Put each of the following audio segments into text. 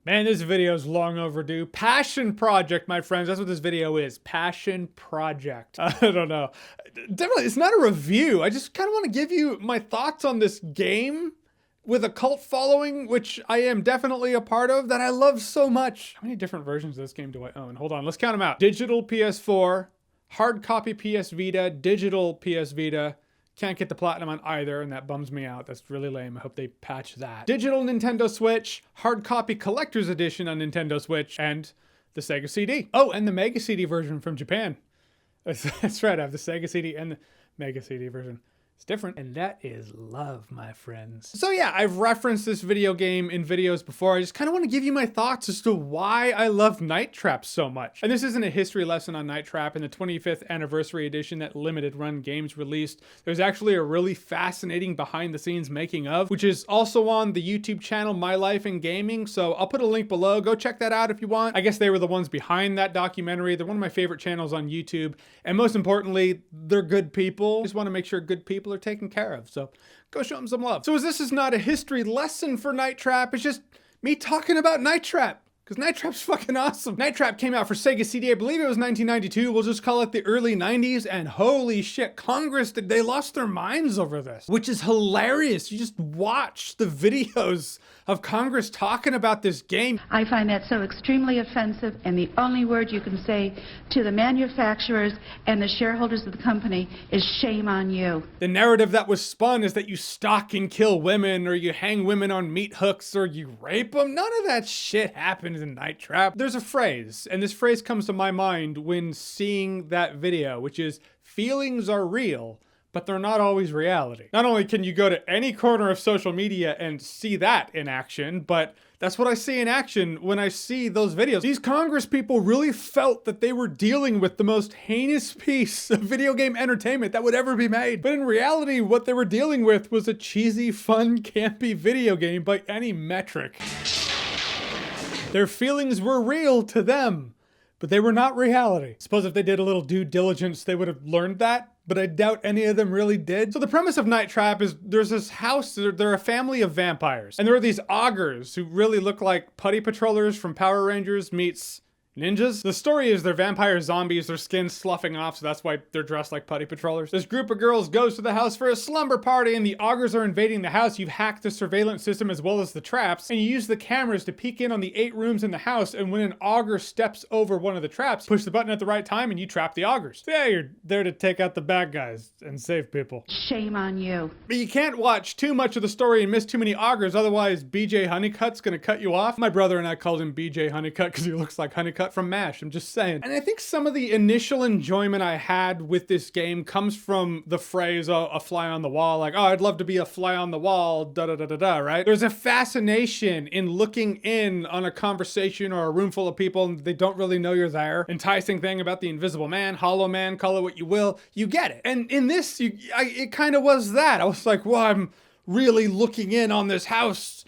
Man, this video is long overdue. Passion project, my friends. That's what this video is. Passion project. I don't know. Definitely, it's not a review. I just kind of want to give you my thoughts on this game with a cult following, which I am definitely a part of, that I love so much. How many different versions of this game do I own? Hold on, let's count them out. Digital PS4, hard copy PS Vita, digital PS Vita. Can't get the platinum on either, and that bums me out. That's really lame. I hope they patch that. Digital Nintendo Switch, hard copy collector's edition on Nintendo Switch, and the Sega CD. Oh, and the Mega CD version from Japan. That's right, I have the Sega CD and the Mega CD version. It's different, and that is love, my friends. So yeah, I've referenced this video game in videos before. I just kind of want to give you my thoughts as to why I love Night Trap so much. And this isn't a history lesson on Night Trap. In the 25th anniversary edition that Limited Run Games released, there's actually a really fascinating behind the scenes making of, which is also on the YouTube channel My Life in Gaming. So I'll put a link below. Go check that out if you want. I guess they were the ones behind that documentary. They're one of my favorite channels on YouTube. And most importantly, they're good people. Just want to make sure good people are taken care of. So go show them some love. So as this is not a history lesson for Night Trap, it's just me talking about Night Trap. Because Night Trap's fucking awesome. Night Trap came out for Sega CD, I believe it was 1992. We'll just call it the early 90s. And holy shit, Congress, they lost their minds over this. Which is hilarious. You just watch the videos of Congress talking about this game. I find that so extremely offensive, and the only word you can say to the manufacturers and the shareholders of the company is shame on you. The narrative that was spun is that you stalk and kill women, or you hang women on meat hooks, or you rape them. None of that shit happens in Night Trap. There's a phrase, and this phrase comes to my mind when seeing that video, which is, feelings are real, but they're not always reality. Not only can you go to any corner of social media and see that in action, but that's what I see in action when I see those videos. These Congress people really felt that they were dealing with the most heinous piece of video game entertainment that would ever be made. But in reality, what they were dealing with was a cheesy, fun, campy video game by any metric. Their feelings were real to them, but they were not reality. Suppose if they did a little due diligence, they would have learned that, but I doubt any of them really did. So the premise of Night Trap is there's this house, they're a family of vampires, and there are these augurs who really look like putty patrollers from Power Rangers meets ninjas. The story is they're vampire zombies, their skin's sloughing off, so that's why they're dressed like putty patrollers. This group of girls goes to the house for a slumber party, and the augurs are invading the house. You've hacked the surveillance system as well as the traps, and you use the cameras to peek in on the 8 rooms in the house, and when an augur steps over one of the traps, push the button at the right time and you trap the augurs. So yeah, you're there to take out the bad guys and save people. Shame on you. But you can't watch too much of the story and miss too many augurs, otherwise BJ Honeycutt's gonna cut you off. My brother and I called him BJ Honeycutt because he looks like Honeycutt from MASH, I'm just saying. And I think some of the initial enjoyment I had with this game comes from the phrase, oh, a fly on the wall, like, oh, I'd love to be a fly on the wall, da-da-da-da-da, right? There's a fascination in looking in on a conversation or a room full of people and they don't really know you're there. Enticing thing about the Invisible Man, Hollow Man, call it what you will, you get it. And in this, it kind of was that. I was like, well, I'm really looking in on this house.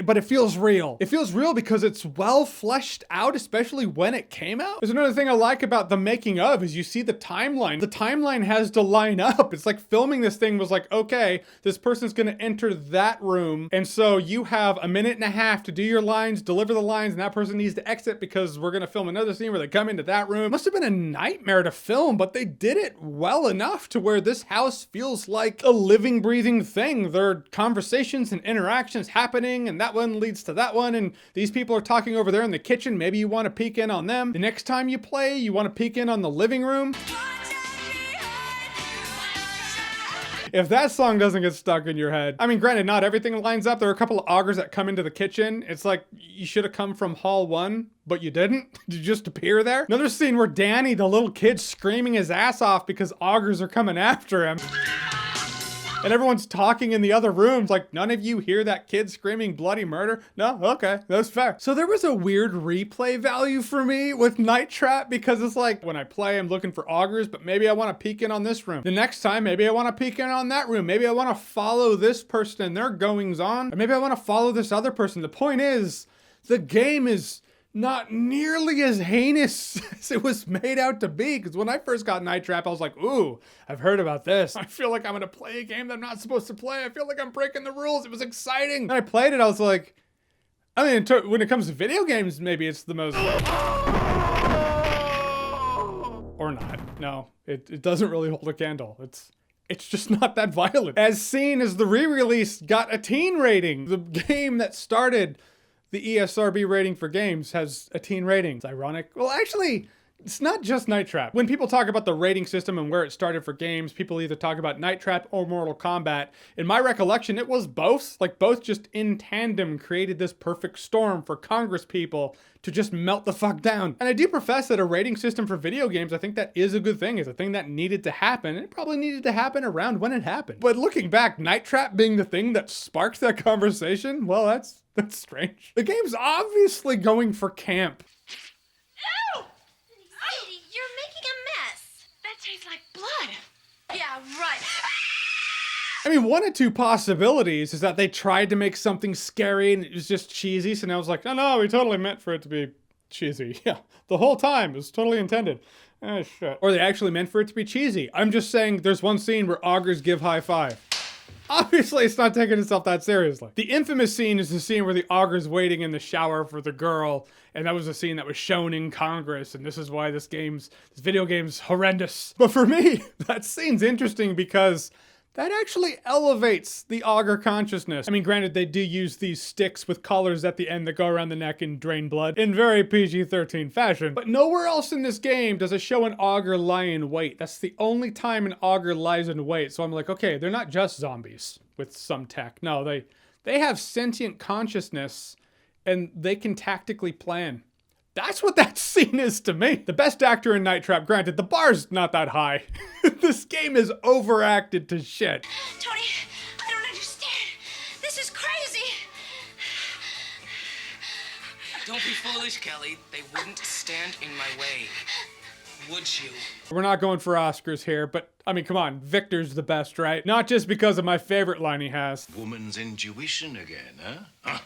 But it feels real. It feels real because it's well fleshed out, especially when it came out. There's another thing I like about the making of is you see the timeline. The timeline has to line up. It's like filming this thing was like, okay, this person's gonna enter that room. And so you have a minute and a half to do your lines, deliver the lines, and that person needs to exit because we're gonna film another scene where they come into that room. It must have been a nightmare to film, but they did it well enough to where this house feels like a living, breathing thing. There are conversations and interactions happening, and that one leads to that one, and these people are talking over there in the kitchen. Maybe you want to peek in on them. The next time you play, you want to peek in on the living room. If that song doesn't get stuck in your head, I mean, granted, not everything lines up. There are a couple of augurs that come into the kitchen. It's like, you should have come from hall 1, but you didn't. You just appear there. Another scene where Danny, the little kid, screaming his ass off because augurs are coming after him. And everyone's talking in the other rooms, like, none of you hear that kid screaming bloody murder? No? Okay, that's fair. So there was a weird replay value for me with Night Trap because it's like, when I play, I'm looking for augurs, but maybe I want to peek in on this room. The next time, maybe I want to peek in on that room. Maybe I want to follow this person and their goings on. Or maybe I want to follow this other person. The point is, the game is not nearly as heinous as it was made out to be. Because when I first got Night Trap, I was like, ooh, I've heard about this. I feel like I'm gonna play a game that I'm not supposed to play. I feel like I'm breaking the rules. It was exciting. And I played it, I was like, I mean, when it comes to video games, maybe it's the most... Or not. No, it doesn't really hold a candle. It's just not that violent. As seen as the re-release got a teen rating. The game that started the ESRB rating for games has a teen rating. It's ironic. Well, actually, it's not just Night Trap. When people talk about the rating system and where it started for games, people either talk about Night Trap or Mortal Kombat. In my recollection, it was both. Like, both just in tandem created this perfect storm for Congress people to just melt the fuck down. And I do profess that a rating system for video games, I think that is a good thing. It's a thing that needed to happen. And it probably needed to happen around when it happened. But looking back, Night Trap being the thing that sparked that conversation, well, that's strange. The game's obviously going for camp. Ew! Sadie, you're making a mess. That tastes like blood. Yeah, right. I mean, one of two possibilities is that they tried to make something scary and it was just cheesy, so now it's like, oh no, we totally meant for it to be cheesy. Yeah, the whole time, it was totally intended. Oh shit. Or they actually meant for it to be cheesy. I'm just saying there's one scene where augurs give high five. Obviously, it's not taking itself that seriously. The infamous scene is the scene where the auger's waiting in the shower for the girl, and that was a scene that was shown in Congress, and this is why this video game's horrendous. But for me, that scene's interesting because that actually elevates the auger consciousness. I mean, granted, they do use these sticks with collars at the end that go around the neck and drain blood in very PG-13 fashion. But nowhere else in this game does it show an auger lie in wait. That's the only time an auger lies in wait. So I'm like, okay, they're not just zombies with some tech. No, they have sentient consciousness and they can tactically plan. That's what that scene is to me. The best actor in Night Trap, granted, the bar's not that high. This game is overacted to shit. Tony, I don't understand. This is crazy. Don't be foolish, Kelly. They wouldn't stand in my way. Would you? We're not going for Oscars here, but I mean, come on, Victor's the best, right? Not just because of my favorite line he has. Woman's intuition again, huh?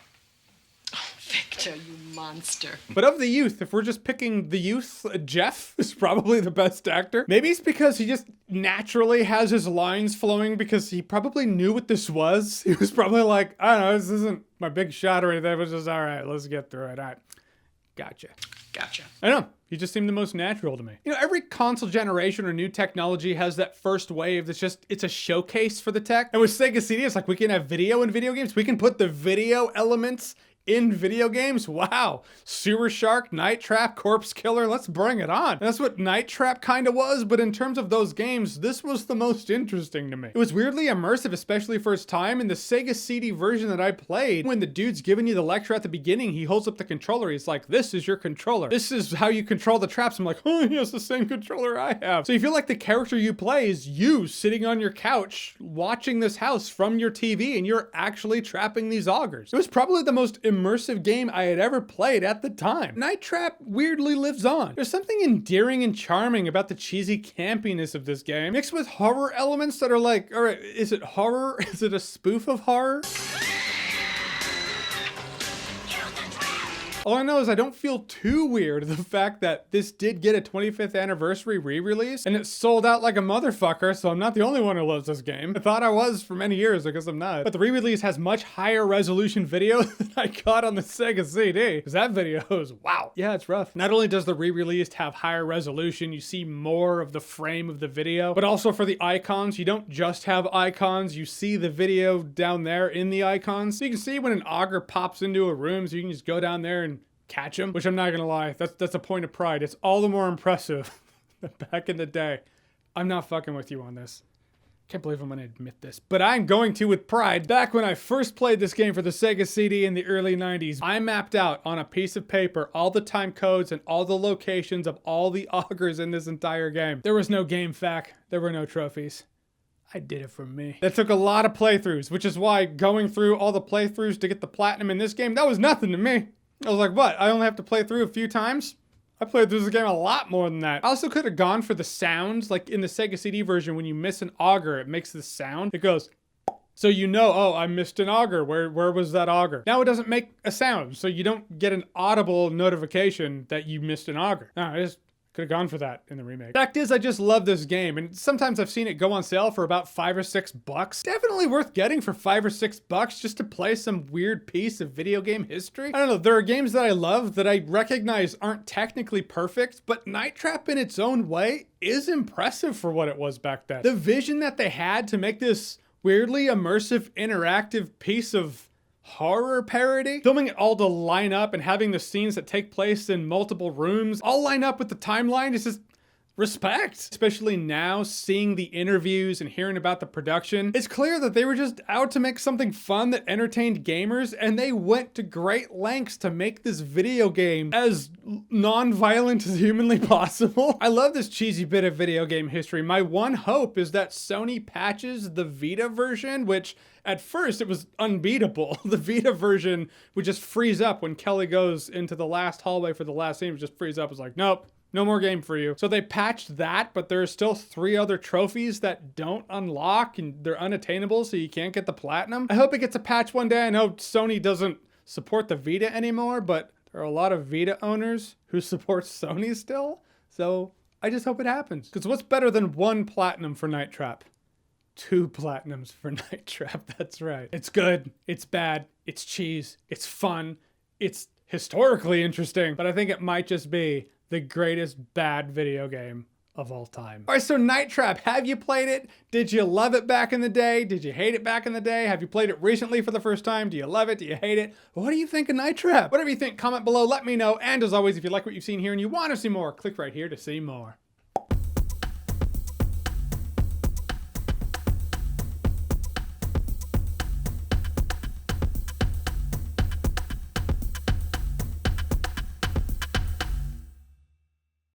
Victor, you monster. But of the youth, if we're just picking the youth, Jeff is probably the best actor. Maybe it's because he just naturally has his lines flowing because he probably knew what this was. He was probably like, I don't know, this isn't my big shot or anything. It was just, all right, let's get through it. All right, gotcha. I know. He just seemed the most natural to me. You know, every console generation or new technology has that first wave that's just, it's a showcase for the tech. And with Sega CD, it's like we can have video in video games. We can put the video elements in video games. Wow. Sewer Shark, Night Trap, Corpse Killer, let's bring it on. And that's what Night Trap kind of was, but in terms of those games, this was the most interesting to me. It was weirdly immersive, especially for its time. In the Sega CD version that I played, when the dude's giving you the lecture at the beginning, he holds up the controller. He's like, this is your controller. This is how you control the traps. I'm like, oh, he has the same controller I have. So you feel like the character you play is you sitting on your couch watching this house from your TV and you're actually trapping these augers. It was probably the most immersive game I had ever played at the time. Night Trap weirdly lives on. There's something endearing and charming about the cheesy campiness of this game, mixed with horror elements that are like, all right, is it horror? Is it a spoof of horror? All I know is I don't feel too weird the fact that this did get a 25th anniversary re-release and it sold out like a motherfucker, so I'm not the only one who loves this game. I thought I was for many years, I guess I'm not. But the re-release has much higher resolution video than I got on the Sega CD, because that video is wow. Yeah, it's rough. Not only does the re-release have higher resolution, you see more of the frame of the video, but also for the icons, you don't just have icons, you see the video down there in the icons. So you can see when an auger pops into a room, so you can just go down there and catch him, which I'm not gonna lie, that's a point of pride. It's all the more impressive that back in the day. I'm not fucking with you on this. Can't believe I'm gonna admit this, but I'm going to with pride. Back when I first played this game for the Sega CD in the early 90s, I mapped out on a piece of paper all the time codes and all the locations of all the augers in this entire game. There was no game FAQ, there were no trophies. I did it for me. That took a lot of playthroughs, which is why going through all the playthroughs to get the platinum in this game, that was nothing to me. I was like, what? I only have to play through a few times? I played through this game a lot more than that. I also could have gone for the sounds, like in the Sega CD version, when you miss an auger, it makes this sound. It goes, so you know, oh, I missed an auger. Where was that auger? Now it doesn't make a sound, so you don't get an audible notification that you missed an auger. No, it just Could have gone for that in the remake. Fact is, I just love this game, and sometimes I've seen it go on sale for about $5 or $6. Definitely worth getting for $5 or $6 just to play some weird piece of video game history. I don't know, there are games that I love that I recognize aren't technically perfect, but Night Trap in its own way is impressive for what it was back then. The vision that they had to make this weirdly immersive, interactive piece of horror parody, filming it all to line up and having the scenes that take place in multiple rooms all line up with the timeline is just respect. Especially now, seeing the interviews and hearing about the production, it's clear that they were just out to make something fun that entertained gamers, and they went to great lengths to make this video game as non-violent as humanly possible. I love this cheesy bit of video game history. My one hope is that Sony patches the Vita version, which at first it was unbeatable. The Vita version would just freeze up when Kelly goes into the last hallway for the last scene. It would just freeze up. It's like, nope. No more game for you. So they patched that, but there are still 3 other trophies that don't unlock and they're unattainable, so you can't get the platinum. I hope it gets a patch one day. I know Sony doesn't support the Vita anymore, but there are a lot of Vita owners who support Sony still. So I just hope it happens. Because what's better than 1 platinum for Night Trap? 2 platinums for Night Trap. That's right. It's good. It's bad. It's cheese. It's fun. It's historically interesting. But I think it might just be the greatest bad video game of all time. All right, so Night Trap, have you played it? Did you love it back in the day? Did you hate it back in the day? Have you played it recently for the first time? Do you love it? Do you hate it? What do you think of Night Trap? Whatever you think, comment below, let me know. And as always, if you like what you've seen here and you want to see more, click right here to see more.